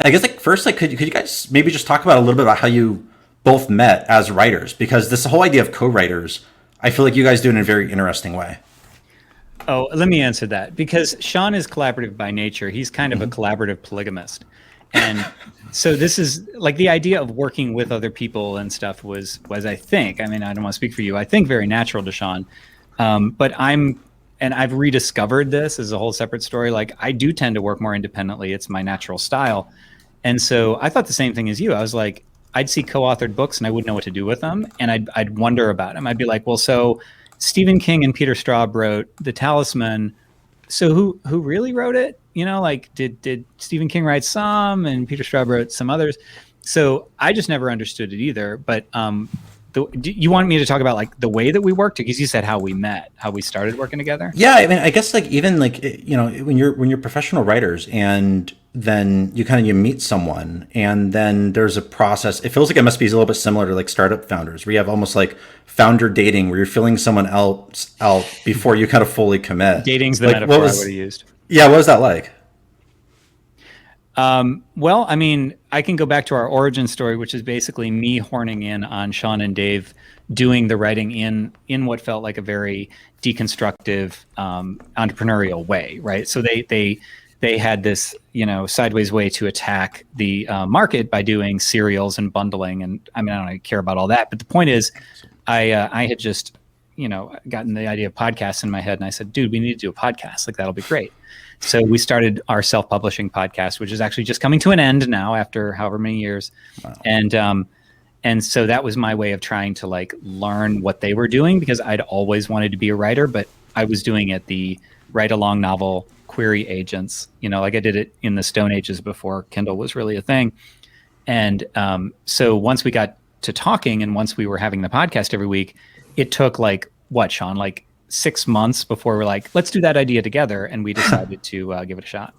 I guess like first, like could you guys maybe just talk about a little bit about how you both met as writers? Because this whole idea of co-writers, I feel like you guys do it in a very interesting way. Oh, let me answer that because Sean is collaborative by nature. He's kind of a collaborative polygamist. And so this is like the idea of working with other people and stuff was I think, I mean, I don't want to speak for you. I think very natural to Sean. And I've rediscovered this as a whole separate story. Like I do tend to work more independently. It's my natural style. And so I thought the same thing as you. I was like, I'd see co-authored books and I wouldn't know what to do with them. And I'd wonder about them. I'd be like, well, so Stephen King and Peter Straub wrote The Talisman. So who really wrote it? You know, like did Stephen King write some and Peter Straub wrote some others? So I just never understood it either. But you want me to talk about like the way that we worked? Because you said how we met, how we started working together. Yeah, I mean, I guess like even like when you're professional writers and then you meet someone and then there's a process. It feels like it must be a little bit similar to like startup founders where you have almost like founder dating where you're filling someone else out before you kind of fully commit. Dating's the like, metaphor I would have used. Yeah, what was that like? Well, I mean, I can go back to our origin story, which is basically me horning in on Sean and Dave doing the writing in what felt like a very deconstructive, entrepreneurial way, right? So they had this, sideways way to attack the market by doing serials and bundling. And I mean, I don't care about all that, but the point is, I had just, gotten the idea of podcasts in my head, and I said, dude, we need to do a podcast. Like that'll be great. So we started our self-publishing podcast, which is actually just coming to an end now after however many years. Wow. And so that was my way of trying to like learn what they were doing because I'd always wanted to be a writer, but I was doing it the write-along novel query agents, like I did it in the Stone Ages before Kindle was really a thing. And so once we got to talking and once we were having the podcast every week, it took like what, Sean, like 6 months before we're like, let's do that idea together. And we decided to give it a shot.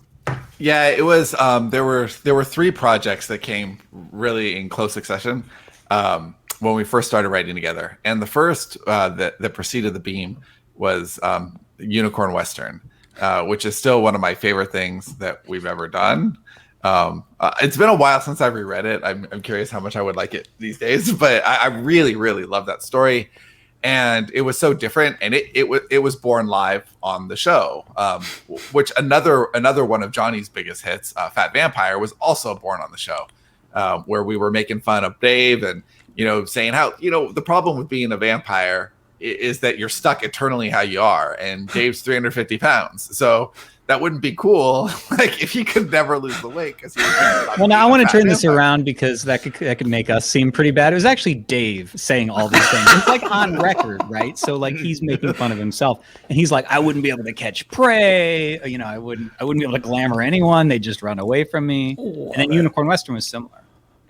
Yeah, it was, there were 3 projects that came really in close succession when we first started writing together. And the first that preceded the Beam was Unicorn Western, which is still one of my favorite things that we've ever done. It's been a while since I've reread it. I'm curious how much I would like it these days, but I really, really love that story. And it was so different, and it was born live on the show, which another one of Johnny's biggest hits, Fat Vampire, was also born on the show, where we were making fun of Dave and saying how the problem with being a vampire is that you're stuck eternally how you are, and Dave's 350 pounds, so that wouldn't be cool. Like if he could never lose the weight. Well, now I want to turn this around because that could make us seem pretty bad. It was actually Dave saying all these things. It's like on record, right? So like he's making fun of himself, and he's like, "I wouldn't be able to catch prey. I wouldn't be able to glamour anyone. They just run away from me." And then Unicorn Western was similar.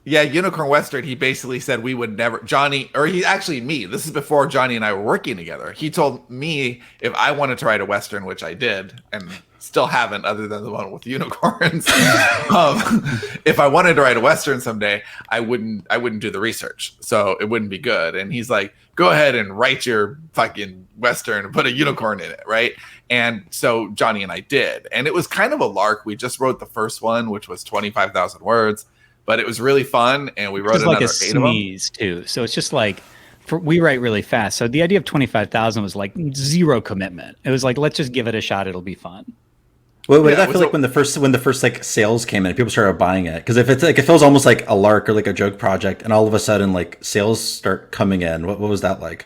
Yeah, Unicorn Western, he basically said we would never, me, this is before Johnny and I were working together. He told me if I wanted to write a Western, which I did, and still haven't other than the one with unicorns. If I wanted to write a Western someday, I wouldn't do the research. So it wouldn't be good. And he's like, go ahead and write your fucking Western and put a unicorn in it, right? And so Johnny and I did. And it was kind of a lark. We just wrote the first one, which was 25,000 words. But it was really fun, and we wrote another 8 of them. It's like a sneeze too. So it's just like we write really fast. So the idea of 25,000 was like zero commitment. It was like, let's just give it a shot. It'll be fun. What did that feel like when the first like sales came in, people started buying it? Because if it's like it feels almost like a lark or like a joke project, and all of a sudden like sales start coming in. What was that like?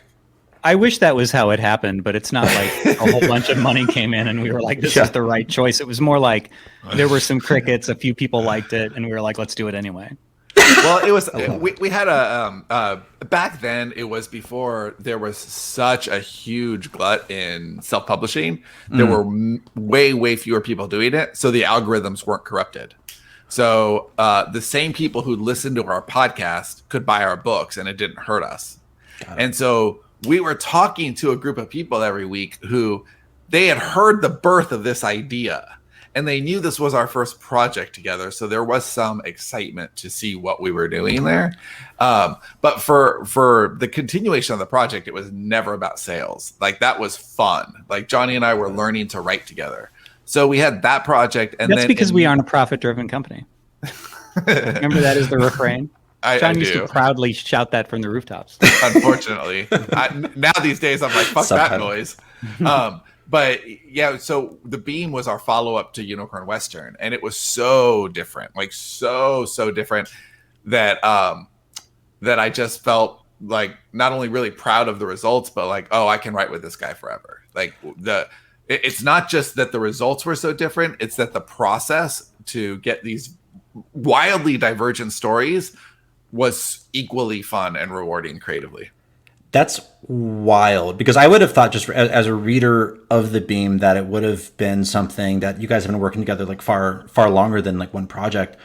I wish that was how it happened, but it's not like a whole bunch of money came in and we were like, this is the right choice. It was more like there were some crickets, a few people liked it, and we were like, let's do it anyway. Well, it was we had back then, it was before there was such a huge glut in self-publishing. There were way fewer people doing it, so the algorithms weren't corrupted. So the same people who listened to our podcast could buy our books, and it didn't hurt us. And so we were talking to a group of people every week who they had heard the birth of this idea, and they knew this was our first project together. So there was some excitement to see what we were doing there. But for the continuation of the project, it was never about sales. Like that was fun. Like Johnny and I were learning to write together. So we had that project. And that's because we aren't a profit-driven company. Remember that as the refrain? I John used to do. proudly shout that from the rooftops. Unfortunately, now these days I'm like, fuck that noise. But yeah, so the Beam was our follow-up to Unicorn Western, and it was so different, like so different that that I just felt like not only really proud of the results, but like, oh, I can write with this guy forever. Like it's not just that the results were so different, it's that the process to get these wildly divergent stories was equally fun and rewarding creatively. That's wild, because I would have thought, just as a reader of the Beam, that it would have been something that you guys have been working together like far longer than like one project.